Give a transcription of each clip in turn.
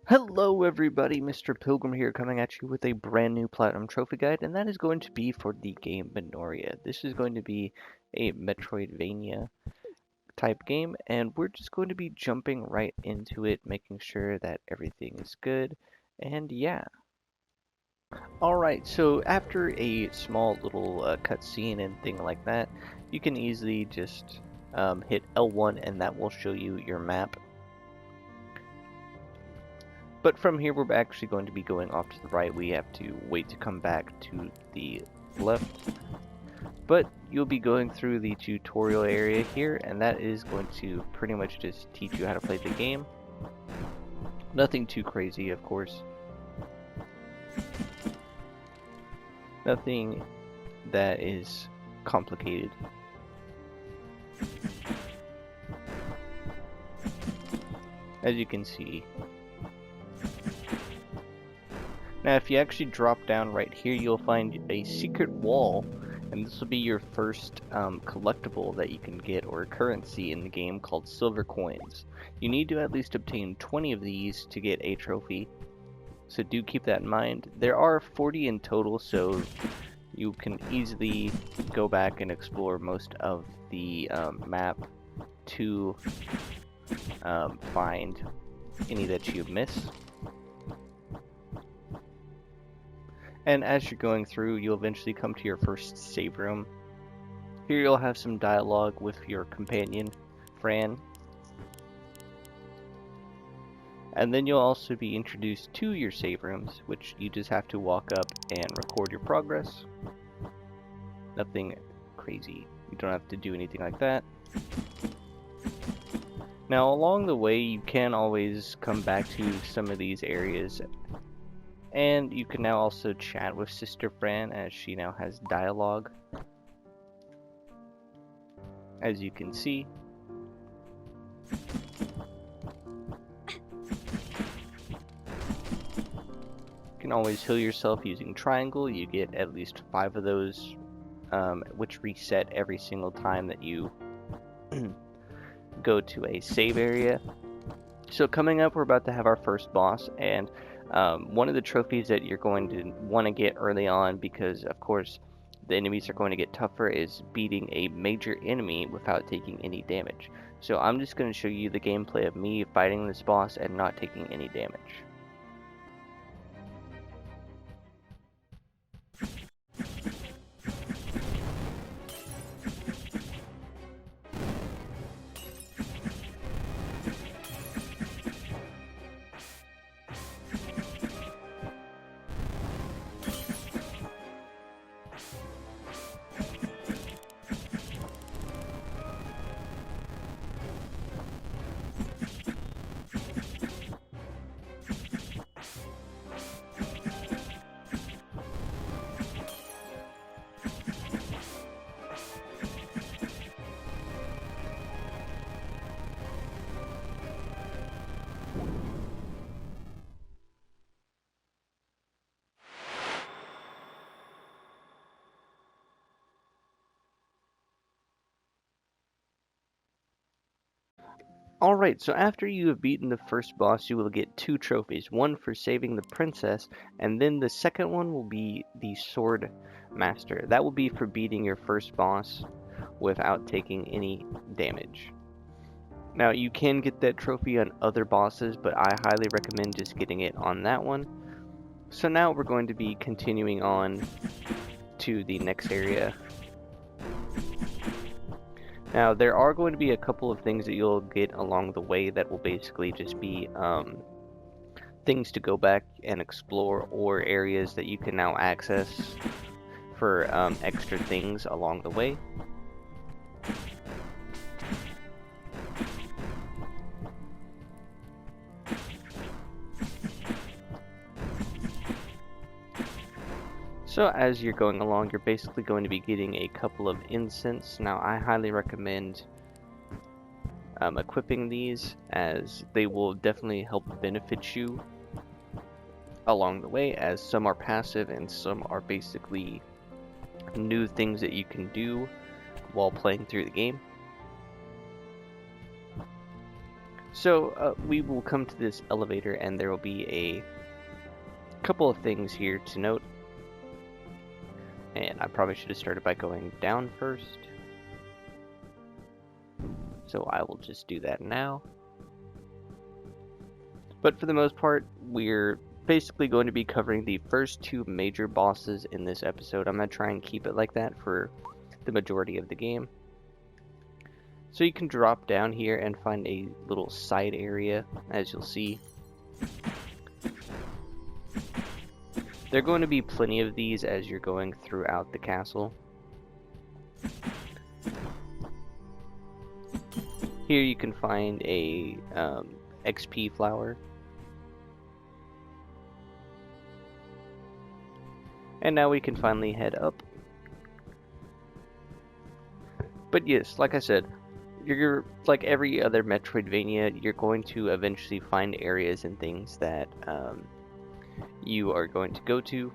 Hello everybody, Mr. Pilgrim here coming at you with a brand new Platinum Trophy Guide, and that is going to be for the game Minoria. This is going to be a Metroidvania type game, and we're just going to be jumping right into it, making sure that everything is good, and yeah. Alright, so after a small little cutscene and thing like that, you can easily just hit L1 and that will show you your map. But from here, we're actually going to be going off to the right. We have to wait to come back to the left. But you'll be going through the tutorial area here, and that is going to pretty much just teach you how to play the game. Nothing too crazy, of course. Nothing that is complicated. As you can see. Now, if you actually drop down right here, you'll find a secret wall, and this will be your first collectible that you can get, or currency in the game, called silver coins. You need to at least obtain 20 of these to get a trophy, so do keep that in mind. There are 40 in total, so you can easily go back and explore most of the map to find any that you miss. And as you're going through, you'll eventually come to your first save room. Here you'll have some dialogue with your companion, Fran. And then you'll also be introduced to your save rooms, which you just have to walk up and record your progress. Nothing crazy. You don't have to do anything like that. Now, along the way, you can always come back to some of these areas. And you can now also chat with Sister Fran, as she now has dialogue. As you can see. You can always heal yourself using triangle. You get at least 5 of those, which reset every single time that you go to a save area. So coming up, we're about to have our first boss, and one of the trophies that you're going to want to get early on, because of course the enemies are going to get tougher, is beating a major enemy without taking any damage. So I'm just going to show you the gameplay of me fighting this boss and not taking any damage. Alright, so after you have beaten the first boss, you will get 2 trophies. One for saving the princess, and then the second one will be the Sword Master. That will be for beating your first boss without taking any damage. Now, you can get that trophy on other bosses, but I highly recommend just getting it on that one. So now we're going to be continuing on to the next area. Now, there are going to be a couple of things that you'll get along the way that will basically just be things to go back and explore, or areas that you can now access for extra things along the way. So as you're going along, you're basically going to be getting a couple of incense. Now, I highly recommend equipping these, as they will definitely help benefit you along the way, as some are passive and some are basically new things that you can do while playing through the game. So we will come to this elevator, and there will be a couple of things here to note. And I probably should have started by going down first. So I will just do that now. But for the most part, we're basically going to be covering the first two major bosses in this episode. I'm going to try and keep it like that for the majority of the game. So you can drop down here and find a little side area, as you'll see. There are going to be plenty of these as you're going throughout the castle. Here you can find a XP flower. And now we can finally head up. But yes, like I said, you're like every other Metroidvania, you're going to eventually find areas and things that you are going to go to.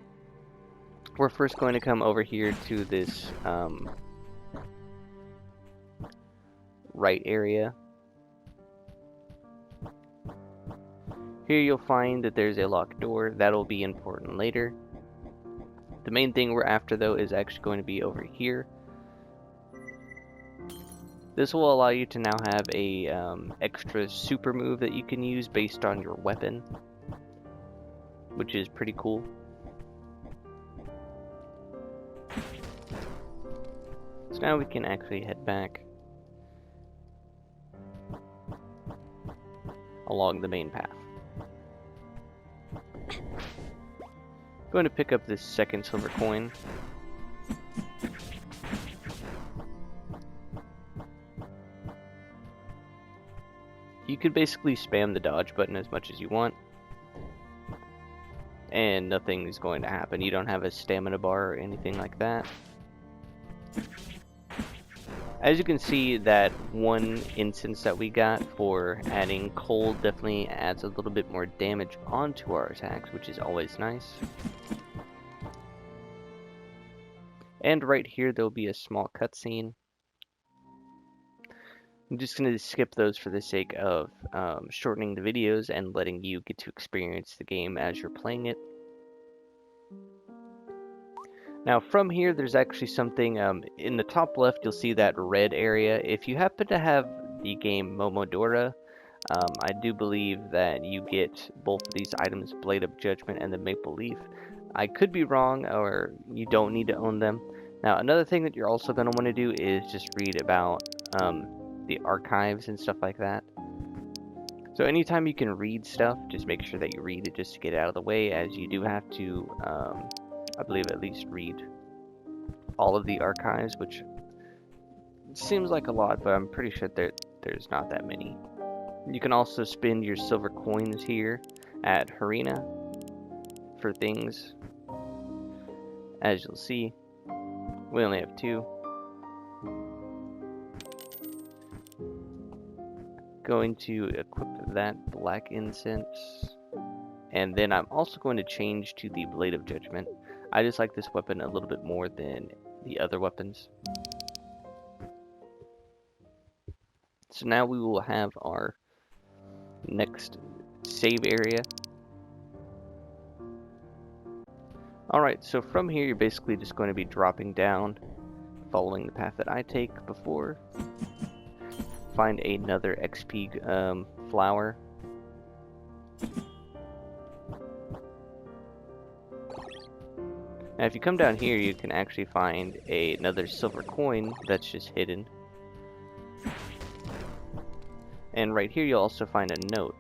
We're first going to come over here to this right area. Here you'll find that there's a locked door. That'll be important later. The main thing we're after, though, is actually going to be over here. This will allow you to now have a extra super move that you can use based on your weapon, which is pretty cool. So now we can actually head back along the main path. Going to pick up this second silver coin. You could basically spam the dodge button as much as you want, and nothing is going to happen. You don't have a stamina bar or anything like that. As you can see, that one instance that we got for adding coal definitely adds a little bit more damage onto our attacks, which is always nice. And right here there'll be a small cutscene. I'm just going to skip those for the sake of shortening the videos and letting you get to experience the game as you're playing it. Now from here there's actually something, in the top left you'll see that red area. If you happen to have the game Momodora, I do believe that you get both of these items, Blade of Judgment and the Maple Leaf. I could be wrong, or you don't need to own them. Now another thing that you're also going to want to do is just read about the archives and stuff like that. So anytime you can read stuff, just make sure that you read it just to get it out of the way, as you do have to, I believe, at least read all of the archives, which seems like a lot, but I'm pretty sure there's not that many. You can also spend your silver coins here at Harina for things. As you'll see, we only have 2. Going to equip that black incense, and then I'm also going to change to the Blade of Judgment. I just like this weapon a little bit more than the other weapons. So now we will have our next save area. Alright, so from here you're basically just going to be dropping down, following the path that I take before. Find another XP flower. Now if you come down here you can actually find another silver coin that's just hidden. And right here you'll also find a note.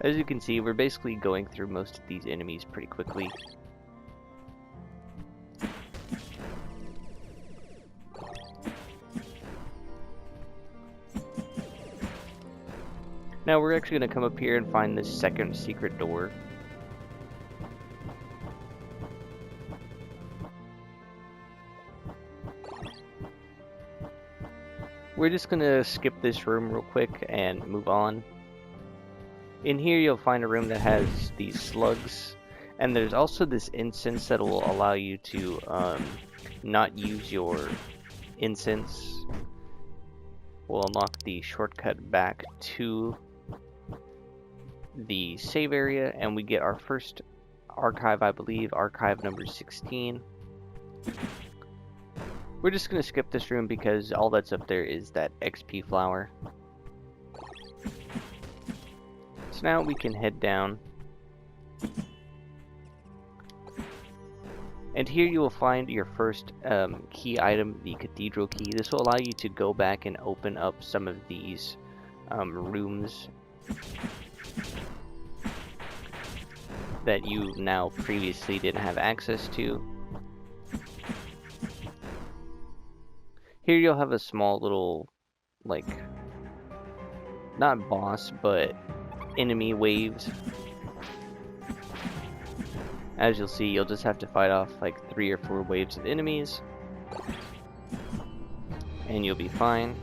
As you can see, we're basically going through most of these enemies pretty quickly. Now we're actually going to come up here and find this second secret door. We're just going to skip this room real quick and move on. In here you'll find a room that has these slugs, and there's also this incense that will allow you to not use your incense. We'll unlock the shortcut back to the save area, and we get our first archive, I believe, archive number 16. We're just going to skip this room because all that's up there is that XP flower. So now we can head down. And here you will find your first key item, the cathedral key. This will allow you to go back and open up some of these rooms that you now previously didn't have access to. Here you'll have a small little, like, not boss, but enemy waves. As you'll see, you'll just have to fight off like 3 or 4 waves of enemies, and you'll be fine.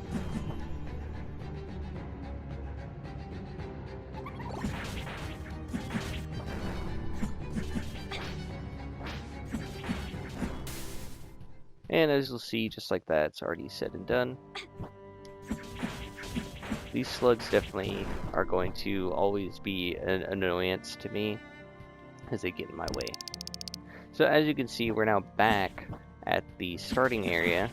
And as you'll see, just like that, it's already said and done. These slugs definitely are going to always be an annoyance to me as they get in my way. So as you can see, we're now back at the starting area.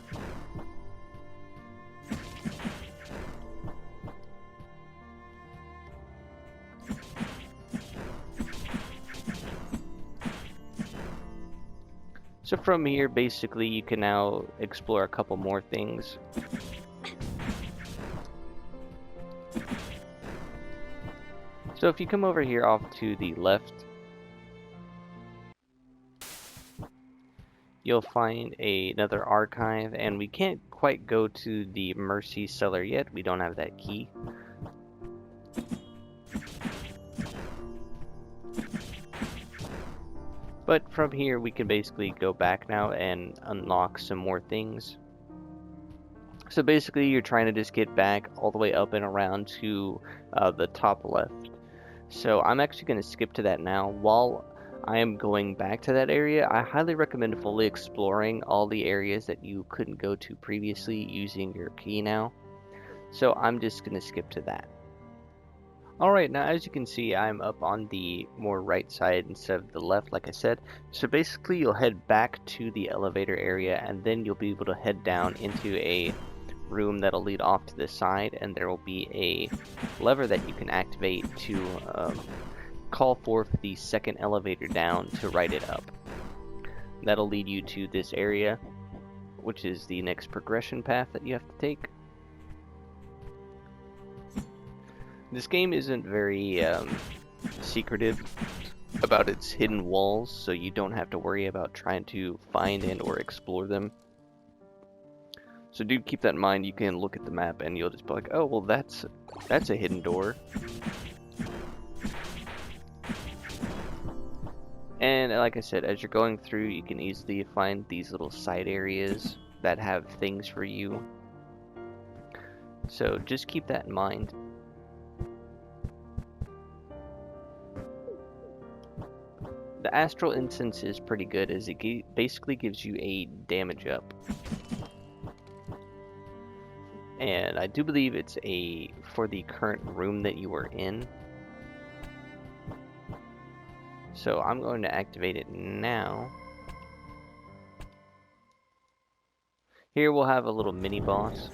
So from here, basically, you can now explore a couple more things. So if you come over here off to the left, you'll find another archive, and we can't quite go to the Mercy Cellar yet. We don't have that key. But from here, we can basically go back now and unlock some more things. So basically, you're trying to just get back all the way up and around to the top left. So I'm actually going to skip to that now. While I am going back to that area, I highly recommend fully exploring all the areas that you couldn't go to previously using your key now. So I'm just going to skip to that. Alright, now as you can see, I'm up on the more right side instead of the left, like I said. So basically, you'll head back to the elevator area, and then you'll be able to head down into a room that'll lead off to the side, and there will be a lever that you can activate to call forth the second elevator down to right it up. That'll lead you to this area, which is the next progression path that you have to take. This game isn't very secretive about its hidden walls, so you don't have to worry about trying to find and or explore them. So do keep that in mind. You can look at the map and you'll just be like, oh, well, that's a hidden door. And like I said, as you're going through, you can easily find these little side areas that have things for you. So just keep that in mind. The Astral Incense is pretty good, as it basically gives you a damage up. And I do believe it's for the current room that you are in. So I'm going to activate it now. Here we'll have a little mini boss.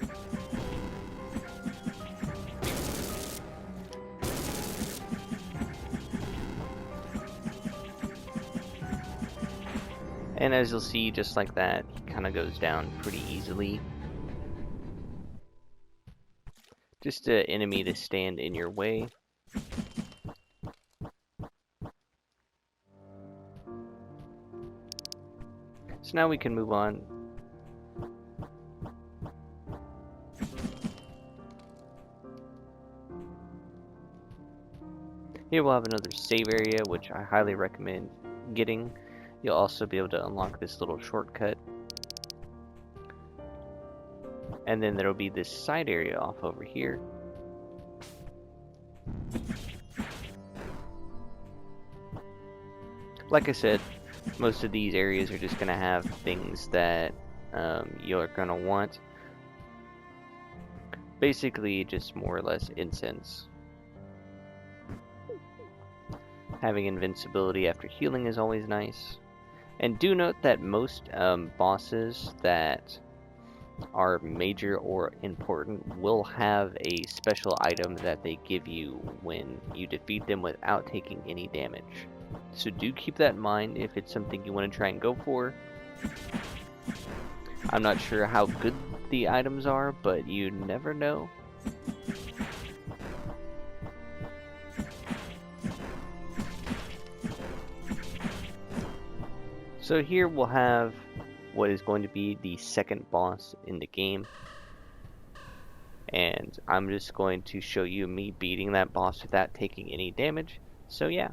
And as you'll see, just like that, he kind of goes down pretty easily. Just an enemy to stand in your way. So now we can move on. Here we'll have another save area, which I highly recommend getting. You'll also be able to unlock this little shortcut. And then there'll be this side area off over here. like I said, most of these areas are just going to have things that you're going to want. Basically, just more or less incense. Having invincibility after healing is always nice. And do note that most bosses that are major or important will have a special item that they give you when you defeat them without taking any damage. So do keep that in mind if it's something you want to try and go for. I'm not sure how good the items are, but you never know. So here we'll have what is going to be the second boss in the game. And I'm just going to show you me beating that boss without taking any damage. So yeah.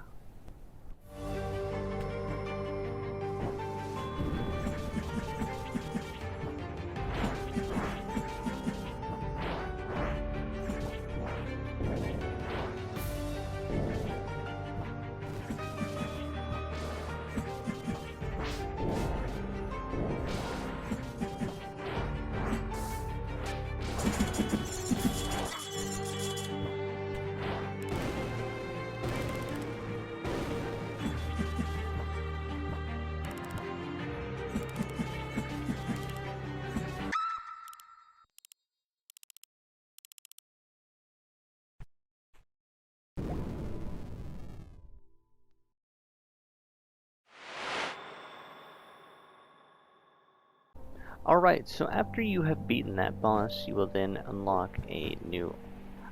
Alright, so after you have beaten that boss, you will then unlock a new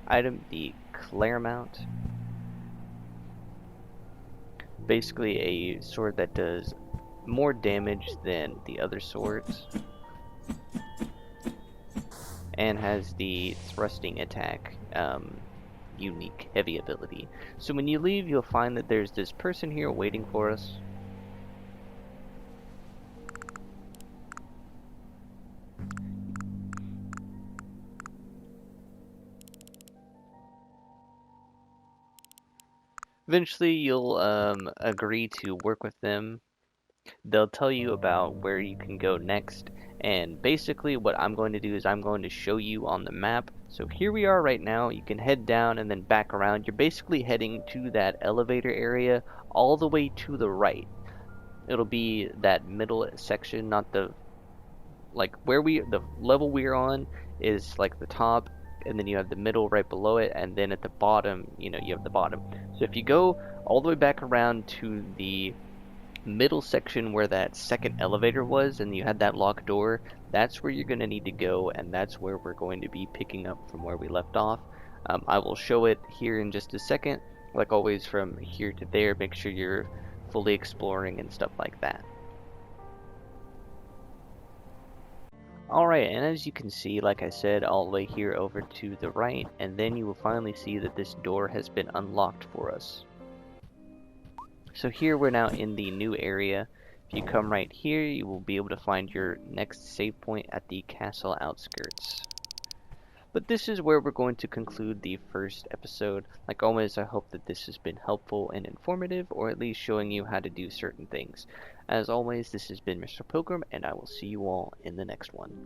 item, the Claremont. Basically a sword that does more damage than the other swords. And has the thrusting attack unique heavy ability. So when you leave, you'll find that there's this person here waiting for us. Eventually, you'll agree to work with them. They'll tell you about where you can go next, and basically what I'm going to do is I'm going to show you on the map. So here we are right now. You can head down and then back around. You're basically heading to that elevator area all the way to the right. It'll be that middle section, not the the level we're on is like the top, and then you have the middle right below it, and then at the bottom, you have the bottom. So if you go all the way back around to the middle section where that second elevator was, and you had that locked door, that's where you're going to need to go, and that's where we're going to be picking up from where we left off. I will show it here in just a second. Like always, from here to there, make sure you're fully exploring and stuff like that. Alright, and as you can see, like I said, all the way here over to the right, and then you will finally see that this door has been unlocked for us. So here we're now in the new area. If you come right here, you will be able to find your next save point at the castle outskirts. But this is where we're going to conclude the first episode. Like always, I hope that this has been helpful and informative, or at least showing you how to do certain things. As always, this has been Mr. Pilgrim, and I will see you all in the next one.